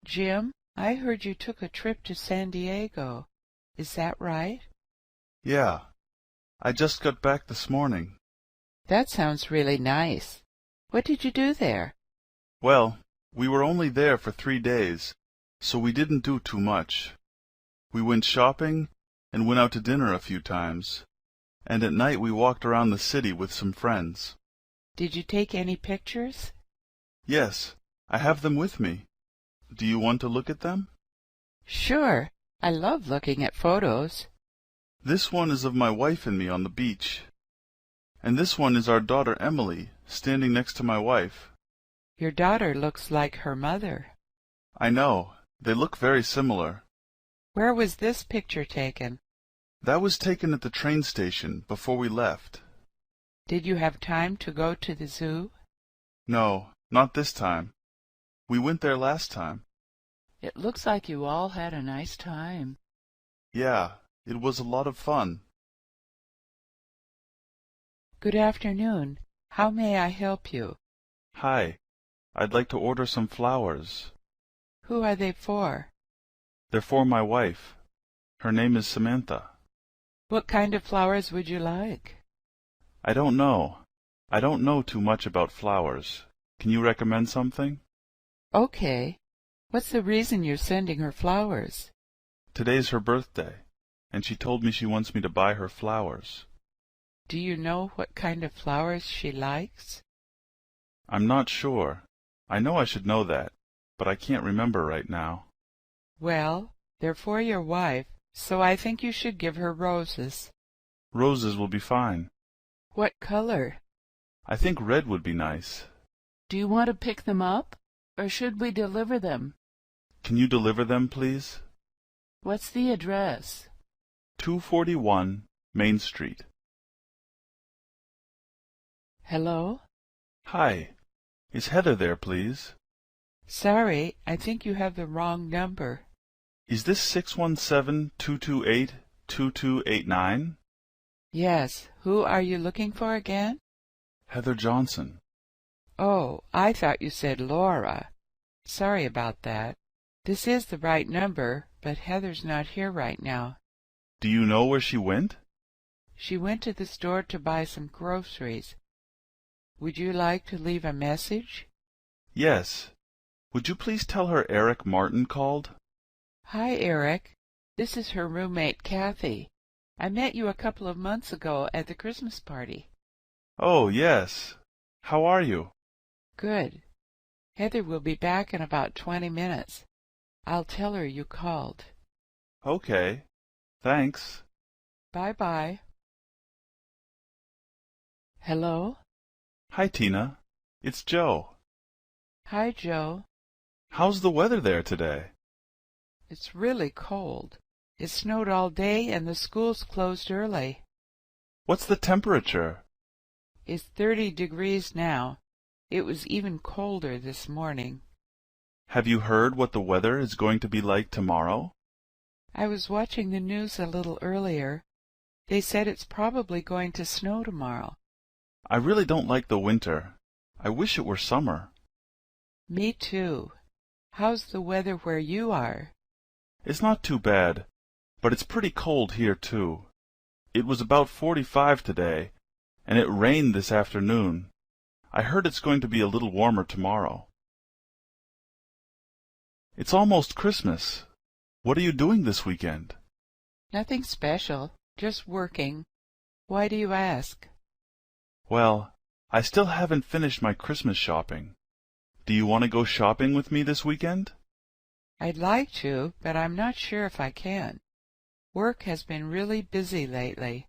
Jim, I heard you took a trip to San Diego. Is that right? Yeah, I just got back this morning. That sounds really nice. What did you do there? Well, we were only there for 3 days, so we didn't do too much. We went shopping and went out to dinner a few times, and at night we walked around the city with some friends. Did you take any pictures? Yes, I have them with me. Do you want to look at them? Sure. I love looking at photos. This one is of my wife and me on the beach. And this one is our daughter Emily, standing next to my wife. Your daughter looks like her mother. I know. They look very similar. Where was this picture taken? That was taken at the train station before we left. Did you have time to go to the zoo? No, not this time. We went there last time. It looks like you all had a nice time. Yeah, it was a lot of fun. Good afternoon. How may I help you? Hi, I'd like to order some flowers. Who are they for? They're for my wife. Her name is Samantha. What kind of flowers would you like? I don't know. I don't know too much about flowers. Can you recommend something? Okay. What's the reason you're sending her flowers? Today's her birthday, and she told me she wants me to buy her flowers. Do you know what kind of flowers she likes? I'm not sure. I know I should know that, but I can't remember right now. Well, they're for your wife, so I think you should give her roses. Roses will be fine. What color? I think red would be nice. Do you want to pick them up, or should we deliver them? Can you deliver them, please? What's the address? 241 Main Street. Hello? Hi. Is Heather there, please? Sorry, I think you have the wrong number. Is this 617-228-2289? Yes. Who are you looking for again? Heather Johnson. Oh, I thought you said Laura. Sorry about that. This is the right number, but Heather's not here right now. Do you know where she went? She went to the store to buy some groceries. Would you like to leave a message? Yes. Would you please tell her Eric Martin called? Hi, Eric. This is her roommate, Kathy. I met you a couple of months ago at the Christmas party. Oh, yes. How are you? Good. Heather will be back in about 20 minutes. I'll tell her you called. Okay. Thanks. Bye-bye. Hello? Hi, Tina. It's Joe. Hi, Joe. How's the weather there today? It's really cold. It snowed all day and the schools closed early. What's the temperature? It's 30 degrees now. It was even colder this morning. Have you heard what the weather is going to be like tomorrow? I was watching the news a little earlier. They said it's probably going to snow tomorrow. I really don't like the winter. I wish it were summer. Me too. How's the weather where you are? It's not too bad, but it's pretty cold here too. It was about 45 today, and it rained this afternoon. I heard it's going to be a little warmer tomorrow. It's almost Christmas. What are you doing this weekend? Nothing special, just working. Why do you ask? Well, I still haven't finished my Christmas shopping. Do you want to go shopping with me this weekend? I'd like to, but I'm not sure if I can. Work has been really busy lately.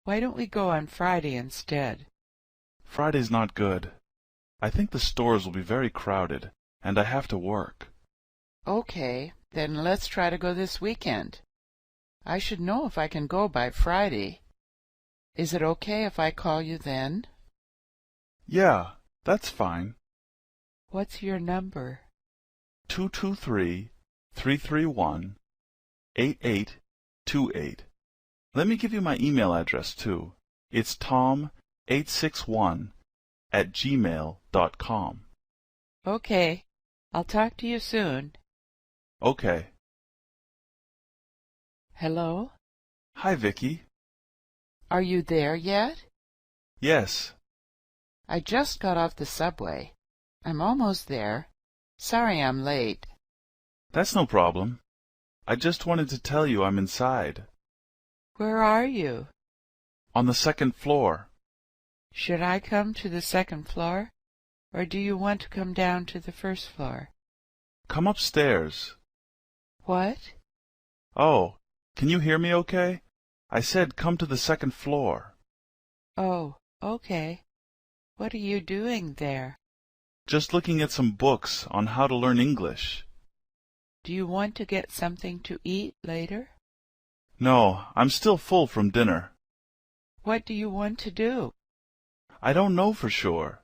Why don't we go on Friday instead? Friday's not good. I think the stores will be very crowded, and I have to work. Okay, then let's try to go this weekend. I should know if I can go by Friday. Is it okay if I call you then? Yeah, that's fine. What's your number? 223-331-8828. Let me give you my email address, too. It's tom861@gmail.com. Okay. I'll talk to you soon. Okay. Hello? Hi, Vicky. Are you there yet? Yes. I just got off the subway. I'm almost there. Sorry I'm late. That's no problem. I just wanted to tell you I'm inside. Where are you? On the second floor. Should I come to the second floor, or do you want to come down to the first floor? Come upstairs. What? Oh, can you hear me okay? I said come to the second floor. Oh, okay. What are you doing there? Just looking at some books on how to learn English. Do you want to get something to eat later? No, I'm still full from dinner. What do you want to do? I don't know for sure.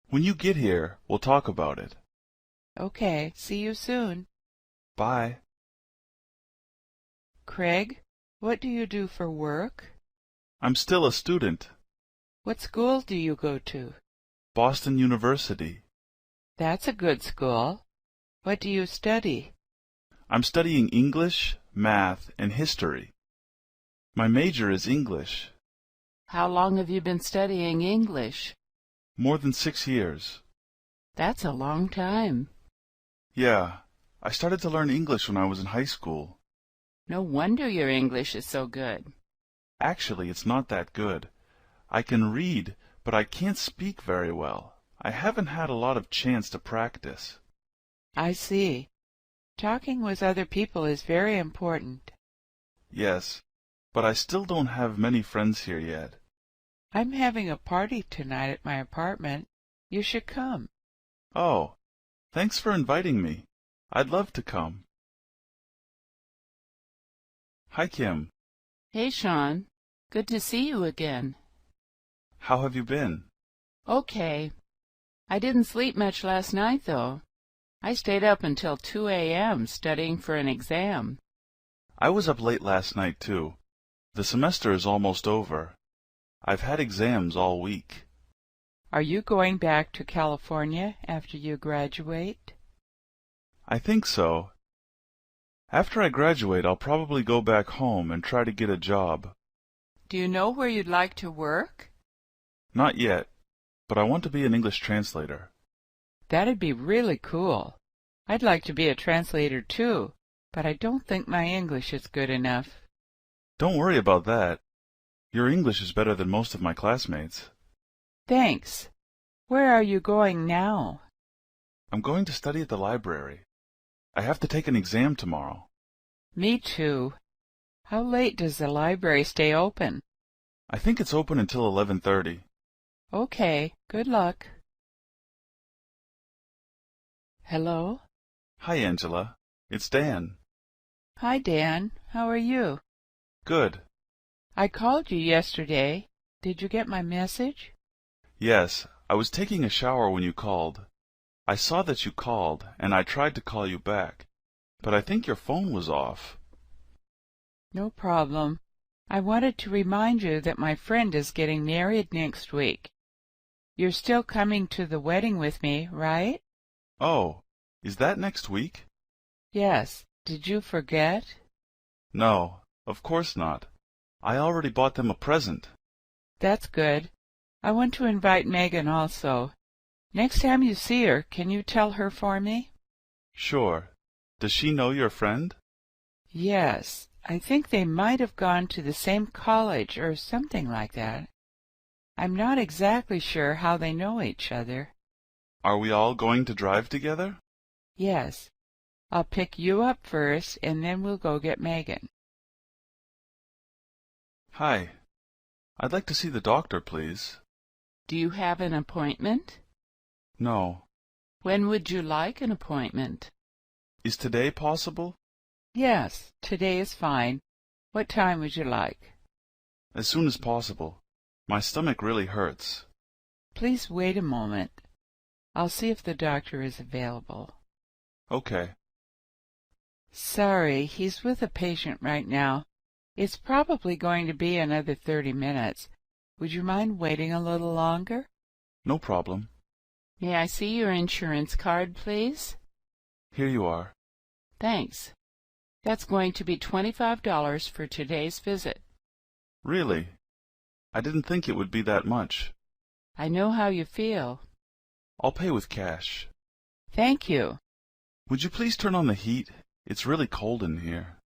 When you get here, we'll talk about it. Okay, see you soon. Bye. Craig, what do you do for work? I'm still a student. What school do you go to? Boston University. That's a good school. What do you study? I'm studying English, math, and history. My major is English. How long have you been studying English? More than 6 years. That's a long time. Yeah, I started to learn English when I was in high school. No wonder your English is so good. Actually, it's not that good. I can read, but I can't speak very well. I haven't had a lot of chance to practice. I see. Talking with other people is very important. Yes, but I still don't have many friends here yet. I'm having a party tonight at my apartment. You should come. Oh, thanks for inviting me. I'd love to come. Hi, Kim. Hey, Sean. Good to see you again. How have you been? Okay. I didn't sleep much last night, though. I stayed up until 2 a.m. studying for an exam. I was up late last night, too. The semester is almost over. I've had exams all week. Are you going back to California after you graduate? I think so. After I graduate, I'll probably go back home and try to get a job. Do you know where you'd like to work? Not yet, but I want to be an English translator. That'd be really cool. I'd like to be a translator too, but I don't think my English is good enough. Don't worry about that. Your English is better than most of my classmates. Thanks. Where are you going now? I'm going to study at the library. I have to take an exam tomorrow. Me too. How late does the library stay open? I think it's open until 11:30. Okay, good luck. Hello? Hi, Angela. It's Dan. Hi, Dan. How are you? Good. I called you yesterday. Did you get my message? Yes, I was taking a shower when you called. I saw that you called, and I tried to call you back, but I think your phone was off. No problem. I wanted to remind you that my friend is getting married next week. You're still coming to the wedding with me, right? Oh, is that next week? Yes. Did you forget? No, of course not. I already bought them a present. That's good. I want to invite Megan also. Next time you see her, can you tell her for me? Sure. Does she know your friend? Yes. I think they might have gone to the same college or something like that. I'm not exactly sure how they know each other. Are we all going to drive together? Yes. I'll pick you up first, and then we'll go get Megan. Hi. I'd like to see the doctor, please. Do you have an appointment? No. When would you like an appointment? Is today possible? Yes, today is fine. What time would you like? As soon as possible. My stomach really hurts. Please wait a moment. I'll see if the doctor is available. Okay. Sorry, he's with a patient right now. It's probably going to be another 30 minutes. Would you mind waiting a little longer? No problem. May I see your insurance card, please? Here you are. Thanks. That's going to be $25 for today's visit. Really? I didn't think it would be that much. I know how you feel. I'll pay with cash. Thank you. Would you please turn on the heat? It's really cold in here.